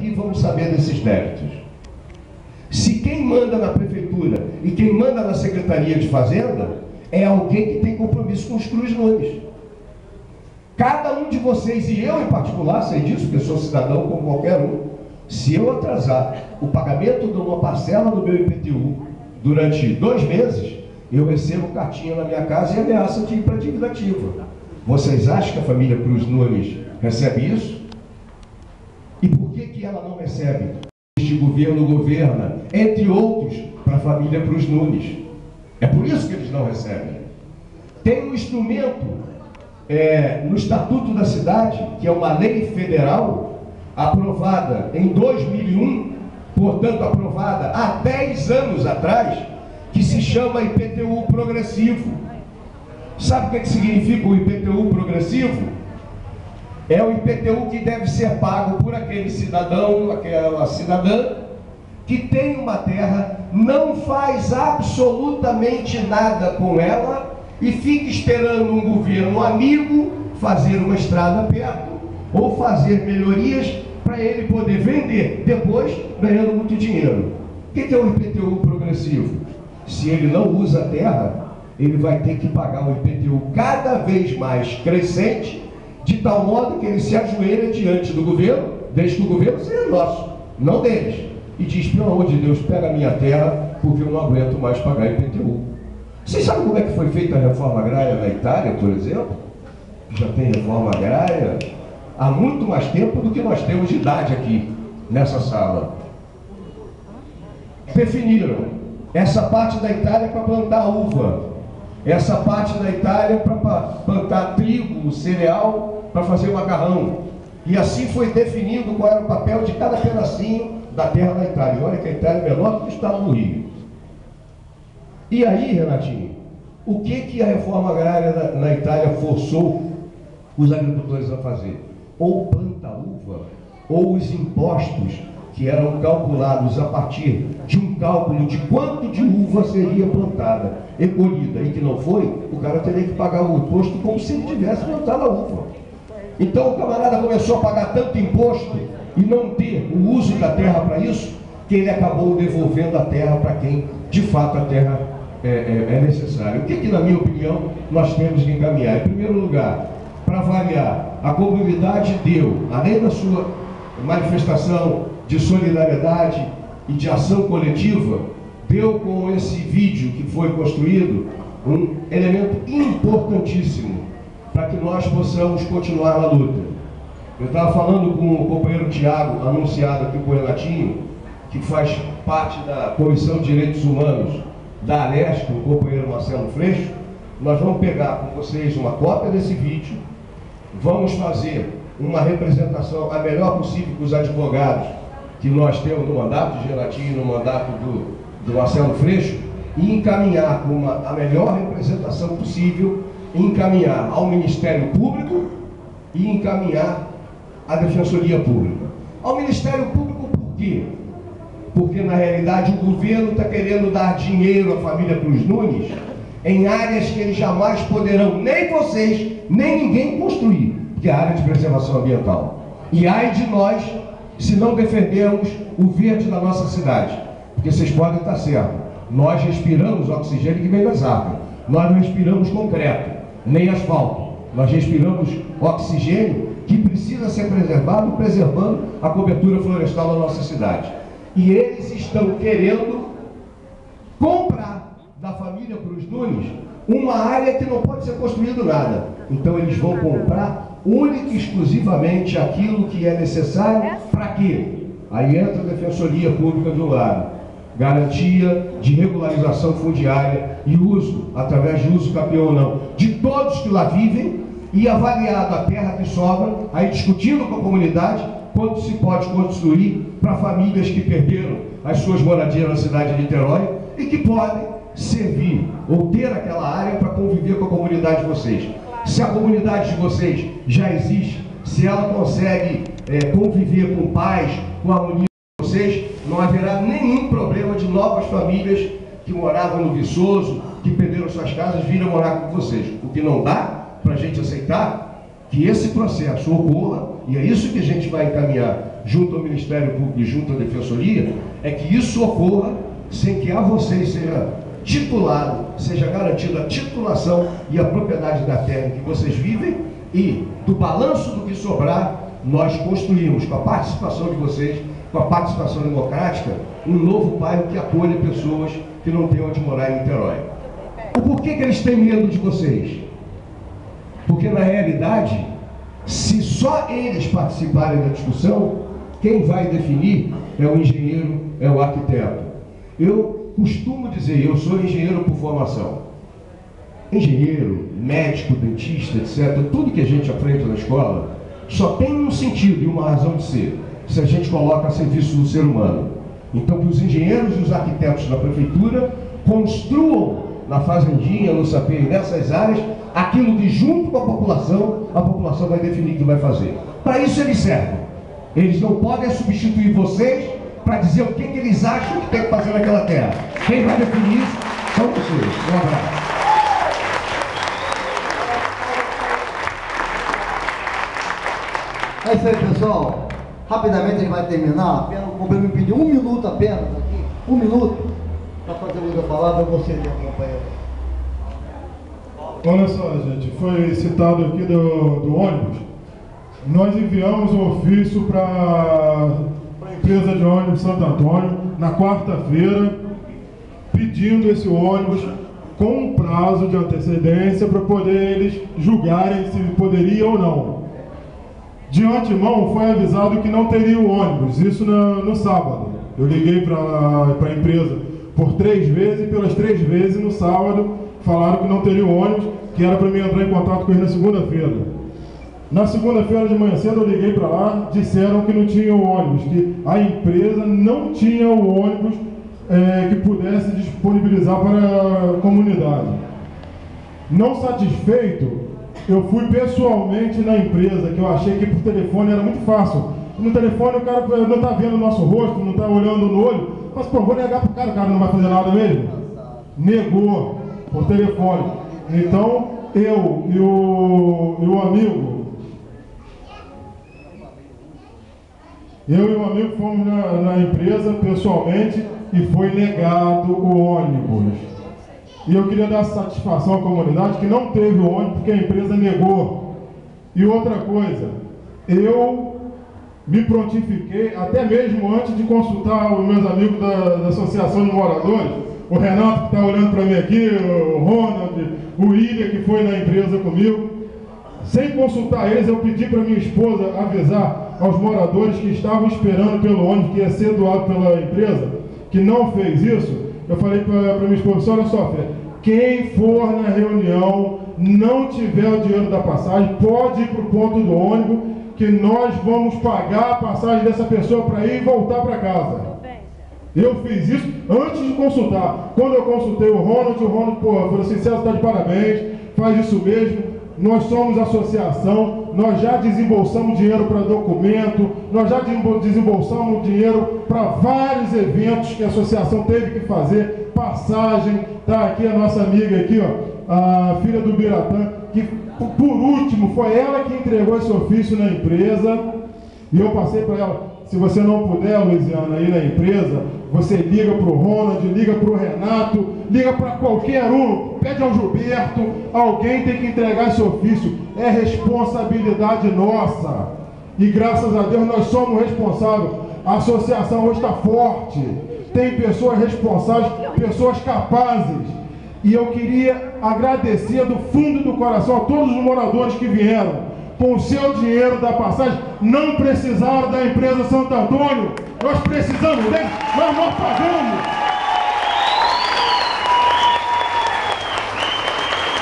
aqui vamos saber desses débitos. Se quem manda na prefeitura e quem manda na Secretaria de Fazenda é alguém que tem compromisso com os Cruz Nunes. Cada um de vocês, e eu em particular, sei disso, porque eu sou cidadão como qualquer um, se eu atrasar o pagamento de uma parcela do meu IPTU durante 2 meses, eu recebo cartinha na minha casa e ameaça de ir para a dívida ativa. Vocês acham que a família Cruz Nunes recebe isso? E por que ela não recebe? Este governo governa, entre outros, para a família Cruz Nunes. É por isso que eles não recebem. Tem um instrumento no Estatuto da Cidade, que é uma lei federal, aprovada em 2001, portanto aprovada há 10 anos atrás, que se chama IPTU progressivo. Sabe o que significa o IPTU progressivo? É o IPTU que deve ser pago por aquele cidadão, aquela cidadã, que tem uma terra, não faz absolutamente nada com ela e fica esperando um governo amigo fazer uma estrada perto ou fazer melhorias para ele poder vender, depois ganhando muito dinheiro. O que é o IPTU progressivo? Se ele não usa a terra, ele vai ter que pagar o IPTU cada vez mais crescente, de tal modo que ele se ajoelha diante do governo, desde que o governo seja nosso, não deles, e diz, pelo amor de Deus, pega a minha terra, porque eu não aguento mais pagar IPTU. Vocês sabem como é que foi feita a reforma agrária na Itália, por exemplo? Já tem reforma agrária há muito mais tempo do que nós temos de idade aqui, nessa sala. Definiram essa parte da Itália para plantar uva, essa parte da Itália para plantar trigo, cereal, para fazer macarrão. E assim foi definindo qual era o papel de cada pedacinho da terra da Itália. Olha que a Itália é menor do que o estado do Rio. E aí, Renatinho, o que a reforma agrária na Itália forçou os agricultores a fazer? Ou planta uva, ou os impostos que eram calculados a partir de um cálculo de quanto de uva seria plantada e colhida, e que não foi, o cara teria que pagar o imposto como se ele tivesse plantado a uva. Então o camarada começou a pagar tanto imposto e não ter o uso da terra para isso, que ele acabou devolvendo a terra para quem de fato a terra é necessária. O que na minha opinião, nós temos que encaminhar? Em primeiro lugar, para variar, a comunidade deu, além da sua manifestação de solidariedade e de ação coletiva, deu com esse vídeo que foi construído um elemento importantíssimo para que nós possamos continuar na luta. Eu estava falando com o companheiro Tiago, anunciado aqui por Renatinho, que faz parte da Comissão de Direitos Humanos da Alesc, o companheiro Marcelo Freixo. Nós vamos pegar com vocês uma cópia desse vídeo, vamos fazer uma representação a melhor possível com os advogados que nós temos no mandato de Renatinho e no mandato do Marcelo Freixo, e encaminhar com a melhor representação possível, encaminhar ao Ministério Público e encaminhar à Defensoria Pública. Ao Ministério Público por quê? Porque na realidade o governo está querendo dar dinheiro à família Cruz Nunes em áreas que eles jamais poderão, nem vocês, nem ninguém construir, que é a área de preservação ambiental. E ai de nós se não defendermos o verde da nossa cidade, porque vocês podem estar certos, nós respiramos oxigênio que vem das árvores, nós não respiramos concreto, nem asfalto, nós respiramos oxigênio que precisa ser preservado, preservando a cobertura florestal da nossa cidade. E eles estão querendo comprar da família Cruz Nunes uma área que não pode ser construído nada. Então eles vão comprar única e exclusivamente aquilo que é necessário. Para quê? Aí entra a Defensoria Pública do lado, garantia de regularização fundiária e uso, através de uso campeão ou não, de todos que lá vivem, e avaliado a terra que sobra, aí discutindo com a comunidade quanto se pode construir para famílias que perderam as suas moradias na cidade de Niterói e que podem servir ou ter aquela área para conviver com a comunidade de vocês. Se a comunidade de vocês já existe, se ela consegue conviver com paz, com harmonia com vocês, não haverá nenhum problema de novas famílias que moravam no Viçoso, que perderam suas casas, virem morar com vocês. O que não dá para a gente aceitar que esse processo ocorra e é isso que a gente vai encaminhar junto ao Ministério Público e junto à Defensoria, é que isso ocorra sem que a vocês seja titulado, seja garantida a titulação e a propriedade da terra em que vocês vivem, e do balanço do que sobrar, nós construímos, com a participação de vocês, com a participação democrática, um novo bairro que acolha pessoas que não têm onde morar em Niterói. O porquê que eles têm medo de vocês? Porque, na realidade, se só eles participarem da discussão, quem vai definir é o engenheiro, é o arquiteto. Eu costumo dizer, eu sou engenheiro por formação. Engenheiro, médico, dentista, etc., tudo que a gente aprende na escola só tem um sentido e uma razão de ser, se a gente coloca a serviço do ser humano. Então, que os engenheiros e os arquitetos da prefeitura construam na fazendinha, no sapê, nessas áreas, aquilo que junto com a população vai definir o que vai fazer. Para isso eles servem. Eles não podem substituir vocês para dizer o que eles acham que tem que fazer naquela terra. Quem vai definir isso são vocês. Um abraço. É isso aí, pessoal. Rapidamente a gente vai terminar. O Bombeiro me pediu 1 minuto apenas aqui. 1 minuto para fazer uso da palavra. Você, meu companheiro. Olha só, gente, foi citado aqui do ônibus. Nós enviamos um ofício para a empresa de ônibus Santo Antônio na quarta-feira, pedindo esse ônibus com um prazo de antecedência para poder eles julgarem se poderia ou não. De antemão foi avisado que não teria o ônibus, isso no sábado. Eu liguei para a empresa por 3 vezes e pelas 3 vezes no sábado falaram que não teria o ônibus, que era para mim entrar em contato com eles na segunda-feira. Na segunda-feira de manhã cedo eu liguei para lá, disseram que não tinha o ônibus, que a empresa não tinha o ônibus que pudesse disponibilizar para a comunidade. Não satisfeito, eu fui pessoalmente na empresa, que eu achei que por telefone era muito fácil. No telefone o cara não está vendo o nosso rosto, não está olhando no olho, mas pô, vou negar para o cara não vai fazer nada mesmo? Negou por telefone. Então eu e o amigo fomos na empresa pessoalmente e foi negado o ônibus. E eu queria dar satisfação à comunidade que não teve o ônibus porque a empresa negou. E outra coisa, eu me prontifiquei, até mesmo antes de consultar os meus amigos da Associação de Moradores, o Renato que está olhando para mim aqui, o Ronald, o William que foi na empresa comigo, sem consultar eles, eu pedi para minha esposa avisar aos moradores que estavam esperando pelo ônibus que ia ser doado pela empresa, que não fez isso. Eu falei para minha esposa, olha só, Fê, quem for na reunião, não tiver o dinheiro da passagem, pode ir para o ponto do ônibus, que nós vamos pagar a passagem dessa pessoa para ir e voltar para casa. Eu fiz isso antes de consultar. Quando eu consultei o Ronald falou assim, César, está de parabéns, faz isso mesmo. Nós somos associação, nós já desembolsamos dinheiro para documento, nós já desembolsamos dinheiro para vários eventos que a associação teve que fazer, passagem, tá aqui a nossa amiga aqui, ó, a filha do Biratã, que por último foi ela que entregou esse ofício na empresa, e eu passei para ela, se você não puder, Luiziana, ir na empresa, você liga para o Ronald, liga para o Renato, liga para qualquer um, pede ao Gilberto, alguém tem que entregar esse ofício, é responsabilidade nossa, e graças a Deus nós somos responsáveis, a associação hoje está forte, tem pessoas responsáveis, pessoas capazes, e eu queria agradecer do fundo do coração a todos os moradores que vieram, com o seu dinheiro da passagem, não precisaram da empresa Santo Antônio, nós precisamos dele, mas nós pagamos.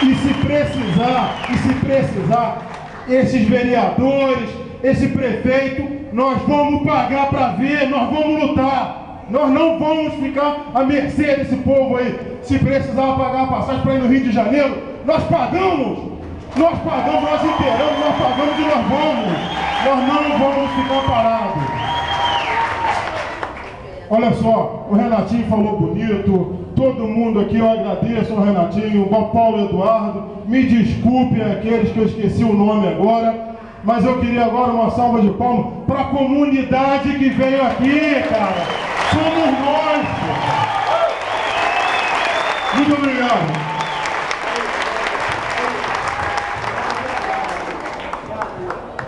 E se precisar, esses vereadores, esse prefeito, nós vamos pagar para ver, nós vamos lutar, nós não vamos ficar à mercê desse povo aí. Se precisar pagar a passagem para ir no Rio de Janeiro, nós pagamos. Nós pagamos, nós inteiramos, nós pagamos e nós vamos. Nós não vamos ficar parados. Olha só, o Renatinho falou bonito, todo mundo aqui, eu agradeço ao Renatinho, ao Paulo Eduardo, me desculpem aqueles que eu esqueci o nome agora. Mas eu queria agora uma salva de palmas para a comunidade que veio aqui, cara. Somos nós, pô. Muito obrigado.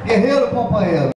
Guerreiro, companheiro.